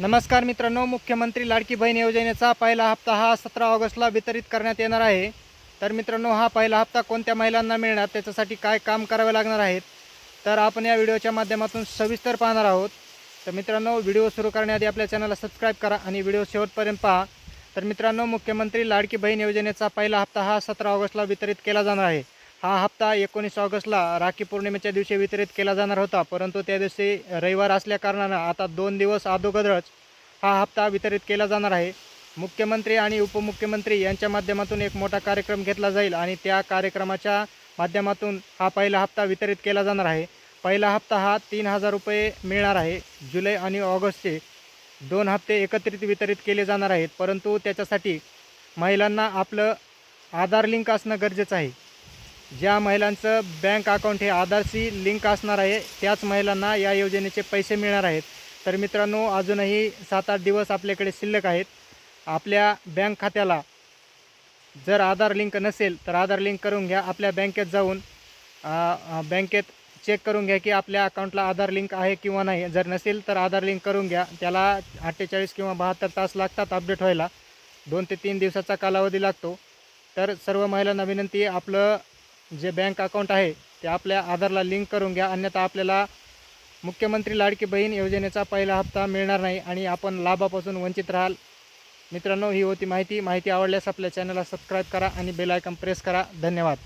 नमस्कार मित्रांनो, मुख्यमंत्री लाडकी बहीण योजनेचा पहिला हप्ता हा 17 ऑगस्टला वितरित करण्यात येणार आहे। तर मित्रांनो, हा पहिला हप्ता कोणत्या महिलांना मिळणार, त्याच्यासाठी काय काम करावे लागणार आहेत, तर आपण या व्हिडिओच्या माध्यमातून सविस्तर पाहणार आहोत। तर मित्रांनो, व्हिडिओ सुरू करण्याआधी आपल्या चॅनलला सबस्क्राईब करा आणि व्हिडिओ शेवटपर्यंत पहा। तर मित्रांनो, मुख्यमंत्री लाडकी बहीण योजनेचा पहिला हप्ता हा 17 ऑगस्टला वितरित केला जाणार आहे। हा हप्ता 19 ऑगस्टला राखी पौर्णिमेच्या दिवशी वितरित केला जाणार होता, परंतु त्या दिवशी रविवार असल्याकारणानं आता 2 दिवस अगोदरच हा हप्ता वितरित केला जाणार आहे। मुख्यमंत्री आणि उपमुख्यमंत्री यांच्या माध्यमातून एक मोठा कार्यक्रम घेतला जाईल आणि त्या कार्यक्रमाच्या माध्यमातून हा पहिला हप्ता वितरित केला जाणार आहे। पहिला हप्ता हा 3000 रुपये मिळणार आहे। जुलै आणि ऑगस्टचे 2 हप्ते एकत्रित वितरित केले जाणार आहेत, परंतु त्याच्यासाठी महिलांना आपलं आधार लिंक असणं गरजेचं आहे। ज्या महिलांचं बँक अकाउंट हे आधारशी लिंक असणार आहे, त्याच महिलांना या योजनेचे पैसे मिळणार आहेत। तर मित्रांनो, अजूनही 7-8 दिवस आपल्याकडे शिल्लक आहेत। आपल्या बँक खात्याला जर आधार लिंक नसेल तर आधार लिंक करून घ्या। आपल्या बँकेत जाऊन बँकेत चेक करून घ्या की आपल्या अकाउंटला आधार लिंक आहे किंवा नाही। जर नसेल तर आधार लिंक करून घ्या। त्याला 48 किंवा 72 तास लागतात अपडेट व्हायला। 2 ते 3 दिवसाचा कालावधी लागतो। तर सर्व महिलांना विनंती आहे, आपलं जे बँक अकाउंट आहे ते आपल्या आधारला लिंक करून घ्या, अन्यथा आपल्याला मुख्यमंत्री लाडकी बहीण योजनेचा पहिला हप्ता मिळणार नाही आणि आपण लाभापासून वंचित राहाल। मित्रांनो, ही होती माहिती आवडल्यास आपल्या चॅनलला सबस्क्राईब करा आणि बेल आयकॉन प्रेस करा। धन्यवाद।